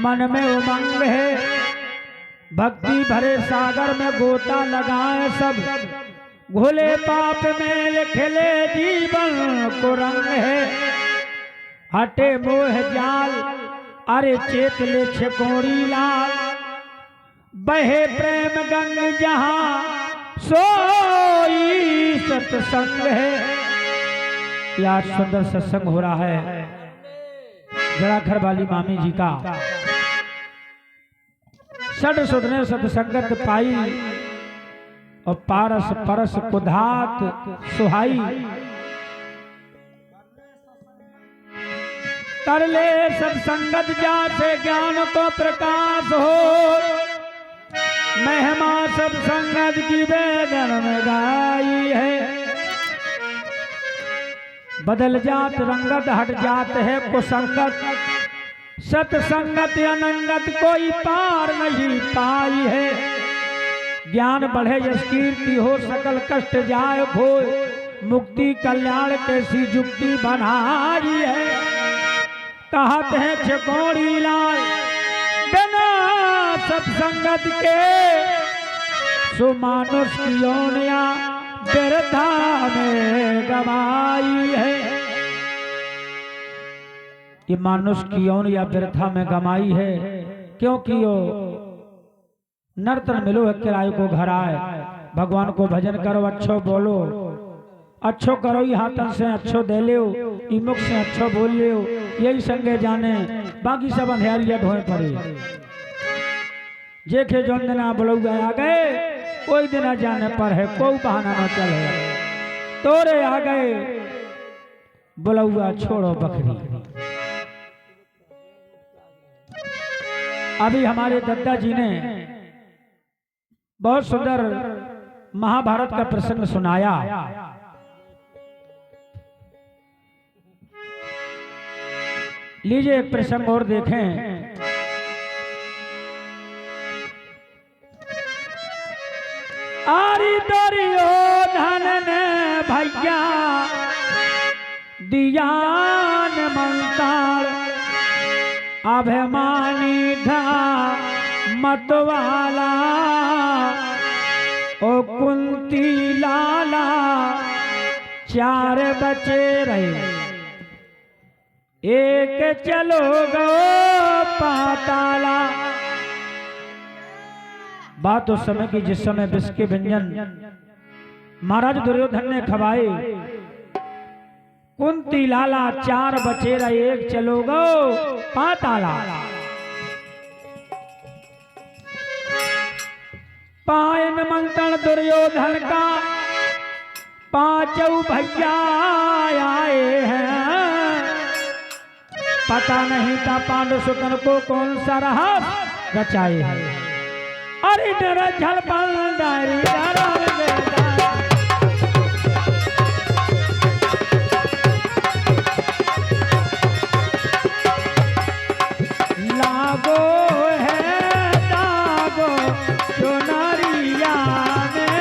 मन में उमंग है, भक्ति भरे सागर में गोता लगाए सब, घुले पाप में खिले जीवन को रंग है। हटे मोह जाल अरे चेत ले छकोड़ी लाल, बहे प्रेम गंग जहां सोई सत्संग है। यह सुंदर सत्संग हो रहा है जरा घर वाली मामी जी का। सड सुधने सत्संगत पाई और पारस परस कुधात सुहाई, कर ले सत्संगत जासे ज्ञान को प्रकाश हो, महिमा सत्संगत की वेदन में गाई है। बदल जात रंगत हट जात है कुसंगत, सत्संगत अनंगत कोई पार नहीं पाई है। ज्ञान बढ़े यश कीर्ति हो सकल कष्ट जाए खोए, मुक्ति कल्याण कैसी जुक्ति बनाई है। कहते हैं छकोड़ी लाल बिना सत्संगत के, सुमानुष की योनिया व्यर्था में गवाई है। ये मानुष की योनिया व्यर्था में गमाई है, क्योंकि यो नर्तन मिलो है किराए को घर आए। भगवान को भजन करो, अच्छो बोलो, अच्छो करो, ही हाथन से अच्छो दे लियो, ई मुख से अच्छो बोल लियो, यही संगे जाने, बाकी सब अंधेरिया ढोए पड़े। जेखे जो दिना बलौगा आ गए, कोई दिन जाने पर है, कोई बहाना न चले। तोरे आ गए बलौगा छोड़ो बकरी। अभी हमारे दद्दा जी ने बहुत सुंदर महाभारत का प्रसंग सुनाया। लीजिए एक प्रसंग और देखें। आरी दुर्योधन ने भैया दियान मंताल, अभिमानी था मतवाला, ओ कुंती लाला चार बचे रहे, एक चलो गो पाताला। बात उस समय की जिस समय विष के व्यंजन महाराज दुर्योधन ने खवाए। कुंती लाला चार बचे रहे, एक चलो गो पाताला। पायन मंत्रण दुर्योधन का पांचों भैया आए हैं, पता नहीं था पांडु सुतन को कौन सा रहस्य रचाए है। अरे डर झल डायरी लागो है दागो चुनरिया में,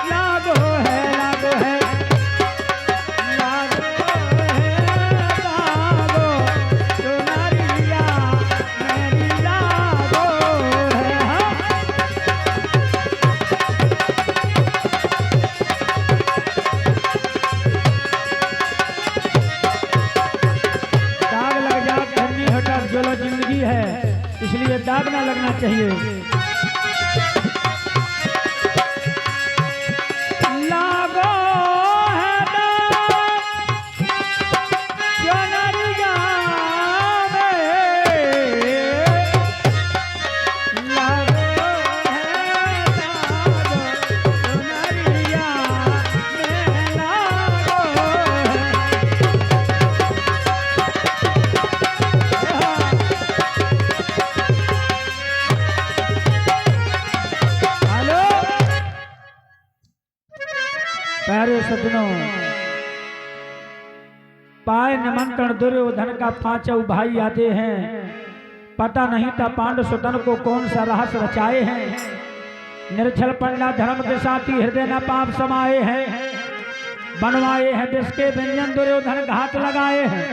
लागो है लागो है लागो है दागो चुनरिया मेरी लागो है। दाग लग जा धरनी हटा जो जिंदगी है, इसलिए दाग ना लगना चाहिए। लागो है दाग चुनरिया में, लागो है दाग चुनरिया में, लागो है। प्यारे सज्जनों, पाए निमंत्रण दुर्योधन का पांचों भाई आते हैं, पता नहीं था पांडु सुतन को कौन सा रहस्य रचाए हैं। निर्छल पंडा धर्म के साथी हृदय न पाप समाये हैं, बनवाए हैं विष के व्यंजन दुर्योधन घात लगाए हैं।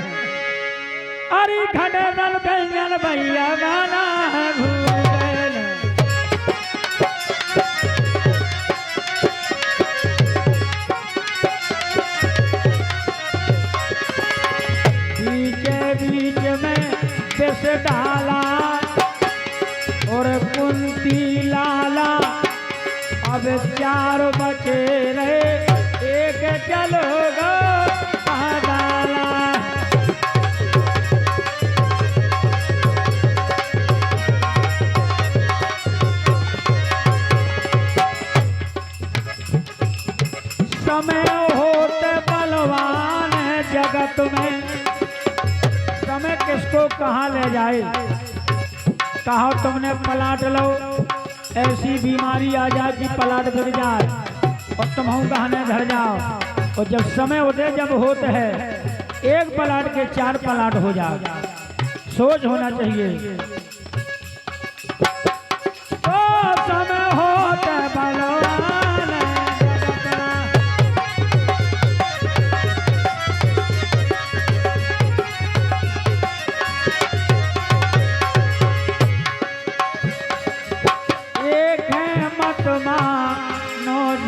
अरे खड़े गैयन भैया गाना भूल गए बीच में विष डाला और कुंती लाला अब 4 बचे रहे एक चलोगा डाला समय होते बलवान है जगत में समय किसको कहाँ ले जाए कहा तुमने पलाट लो ऐसी बीमारी आ जाए कि पलाट गिर जाए और तुम गहने घर जाओ और जब समय होते जब होते है एक पलाट के 4 पलाट हो जाए सोच होना चाहिए तो समय होते बलवान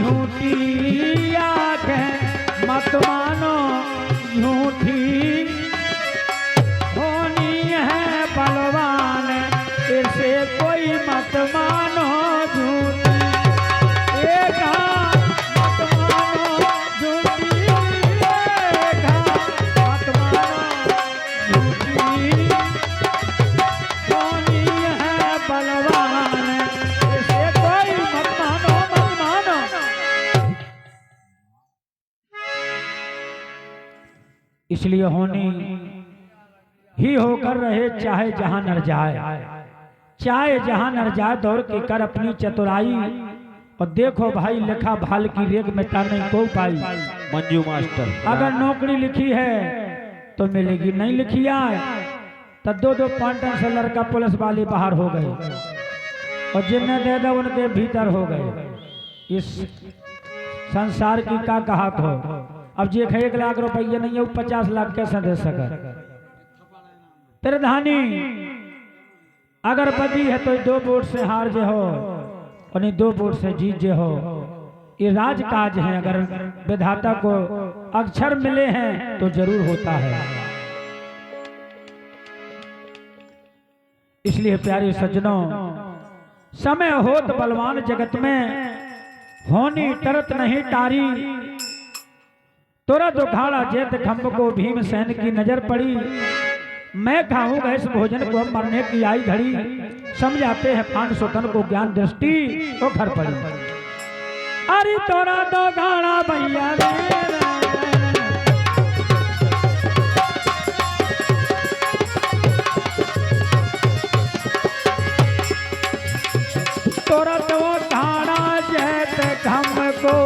झूठी आंखें मत मानो झूठी होनी है बलवान इसे कोई मत मानो झूठी एक मत मानो झूठी एक मत मानो झूठी होनी है बलवान इसे कोई मत मानो इसलिए होनी ही होकर रहे चाहे जहां नर जाए चाहे जहां नर जाए दौड़ के कर अपनी चतुराई और देखो भाई लिखा भाल की रेख मिटा नहीं को पाई मंजू मास्टर अगर नौकरी लिखी है तो मिलेगी नहीं लिखी आए तो 2-2 क्वांटल से लड़का पुलिस वाले बाहर हो गए और जिन्हें दे दो उनके भीतर हो गए इस संसार की का कहा हो अब जे 1 लाख रुपये नहीं है वो 50 लाख कैसे दे सका प्रधानी अगर पति है तो 2 वोट से हार जे हो और 2 वोट से जीत जे हो ये राजकाज है अगर विधाता को अक्षर मिले हैं तो जरूर होता है इसलिए प्यारे सज्जनों समय होत बलवान जगत में होनी तरत नहीं टारी तुरंत उखाड़ा जेत खम्भ को भीमसेन की नजर पड़ी मैं खाऊंगा इस भोजन को मरने की आई घड़ी समझाते हैं 500 टन को ज्ञान दृष्टि तो घर पड़ी अरे तोरा दो गाना भैया तोरा दो गाना जेत खम्भ को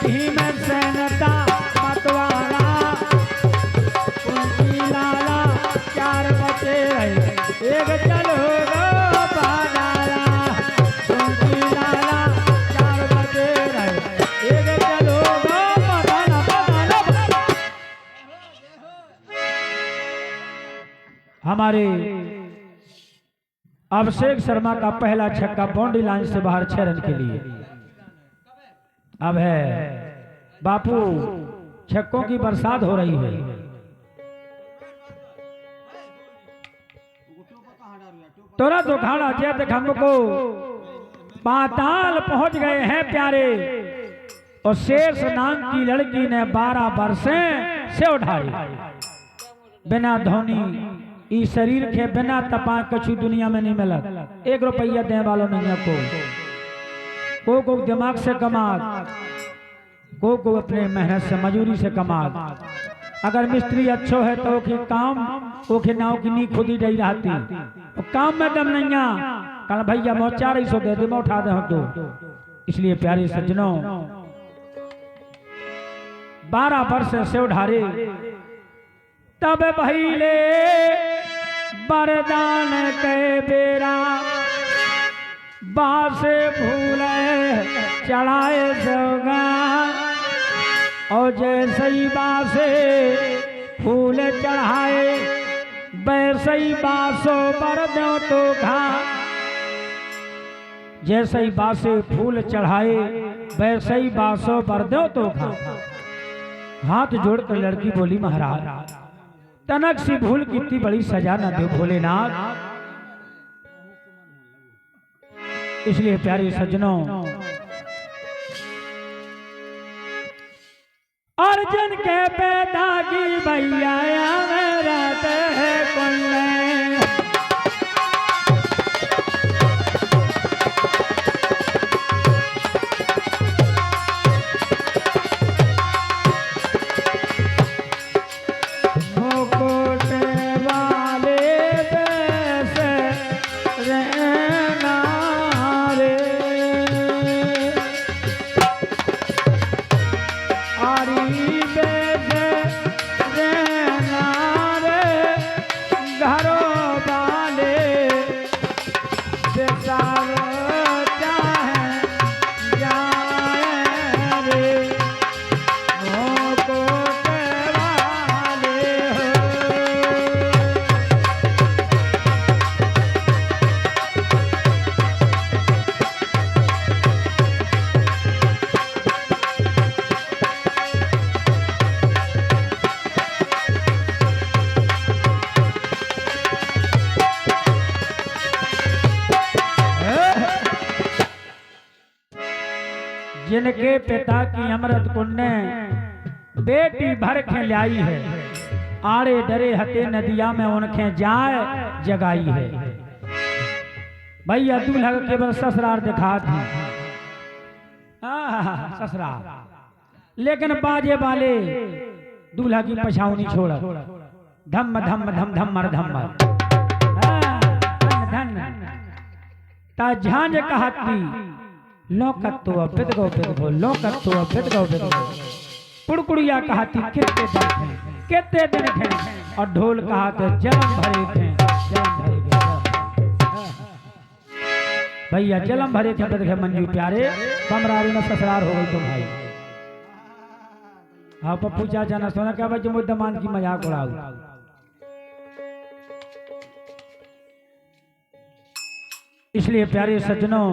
भीमसेनता मतवाला कुंती लाला 4 बचे एक चलो बादाला कुंती लाला 4 बचे एक चलो बादाला हमारे अभिषेक शर्मा का पहला छक्का बाउंड्री लाइन से बाहर 6 रन के लिए अब है बापू छक्कों की बरसात हो रही है तुरंत उखाड़ा जेत खम्भ को पाताल पहुंच गए हैं प्यारे और शेष नाम की लड़की ने 12 बरसे से उठाई बिना धोनी इस शरीर के बिना तपा कछु दुनिया में नहीं मिला 1 रुपया देने वालों नहीं है को दिमाग से कमा को अपने मेहनत से मजूरी से कमा अगर मिस्त्री अच्छो है तो कि काम ओके नाव की नी खुद ही डई रहती तो काम में दम नहीं कल भैया मैं 400 दे दे मैं उठा दे तो इसलिए प्यारे सज्जनों 12 वर्ष से उठारे तब भैले वरदान के बेरा बासे भूले चढ़ाए सोगा और जैसे ही बासे फूल चढ़ाए वैसे ही बासो पर दो तो घा, जैसे ही बासे फूल चढ़ाए वैसे ही बासों पर दो तो घा। हाथ जोड़कर लड़की बोली महाराज तनक सी भूल की इतनी बड़ी सजा न दो भोलेनाथ। इसलिए प्यारे सज्जनों, अर्जुन के पैदा की भैया रहते हैं कुल्ले, जिनके पिता की अमृत कुंड बेटी भर के लाई है, आड़े डरे हते नदिया में उनके जाए जगाई है। भैया दूल्हा केवल ससुराल दिखा थी, ससुराल, लेकिन बाजे वाले दूल्हा की पछावनी छोड़ धम धम धम धम धम ता झांझ कहती लोकत्व बिदगो बिदगो लोकत्व बिदगो बिदगो। पुड़कुड़िया कहती कितने दिन थे, और ढोल कहते जलम भरे थे जलम भरे थे। भैया जलम भरे थे बिदगे मंजू प्यारे, बमरारी में ससुराल हो गई तुम भाई। हाँ पप्पू चाचा ना सोना क्या भाई मुद्दमान की मजाक उड़ाओ। इसलिए प्यारे सज्जनों,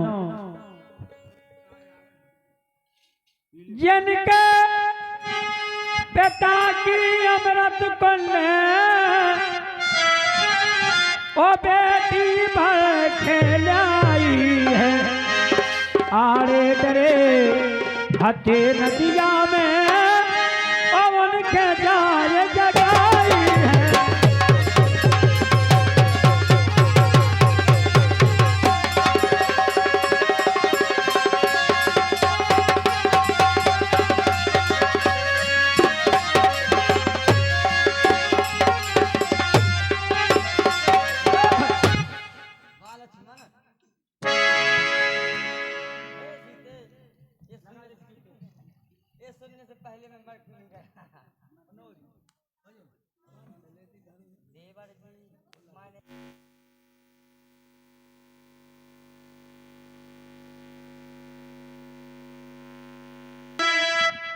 जिनके पिता की अमृत कुंड ओ बेटी भर खेलाई है, आड़े डरे हते नदिया में पवन के जाए जगाई है।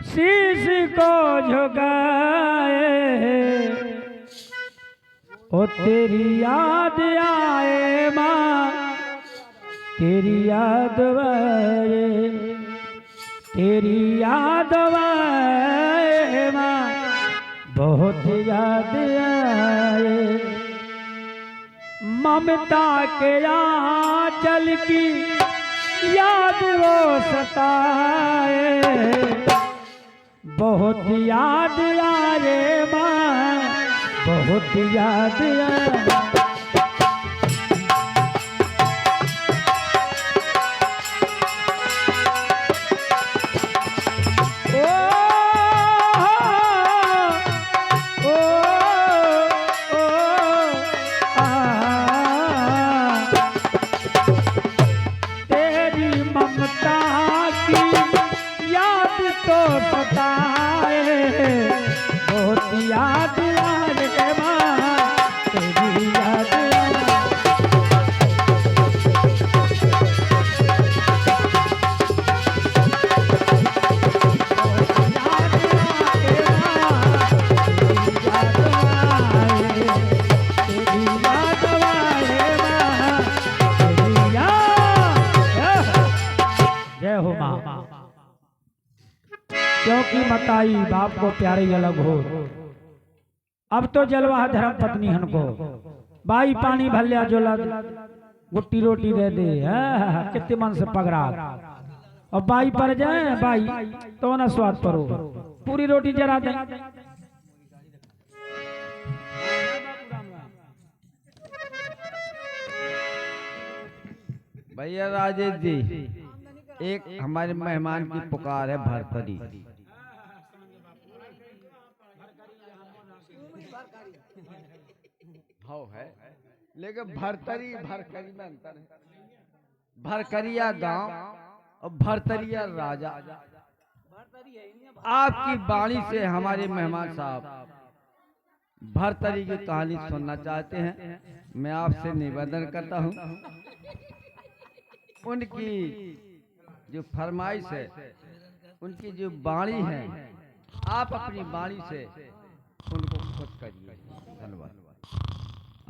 शीश को झुकाए ओ तेरी याद आए माँ, तेरी याद आए, तेरी याद आए माँ, बहुत याद आए। ममता के आंचल की याद वो सताए, बहुत याद आए माँ, बहुत याद आए। बहुत याद आए माँ, तेरी याद की मताई बाप को प्यारे अलग हो। अब तो जलवा धर्म पत्नी हन को बाई पानी भल्या जो गुट्टी रोटी दे दे कितने मन से पगड़ा और बाई पर जाए बाई तो ना स्वाद परो पूरी रोटी जरा दे। भैया राजेश जी, एक हमारे मेहमान की पुकार है भरतरी। हाँ है, लेकिन भरतरी भरकरी में अंतर है। भरकरिया गांव और भरतरिया राजा। आपकी वाणी से हमारे मेहमान साहब भरतरी की कहानी सुनना चाहते हैं। मैं आपसे निवेदन करता हूं, उनकी जो फरमाइश है, उनकी जो वाणी है, आप अपनी वाणी से उनको खुश करिए। धन्यवाद।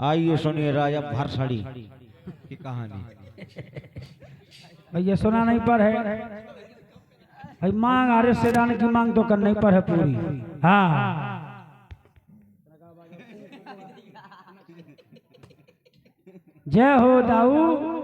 आइए सुनिए राजा भरसड़ी की कहानी। भैया सुना नहीं पर है भाई, मांग आ रिश्तेदार की मांग तो करनी पर है पूरी। हाँ जय हो दाऊ।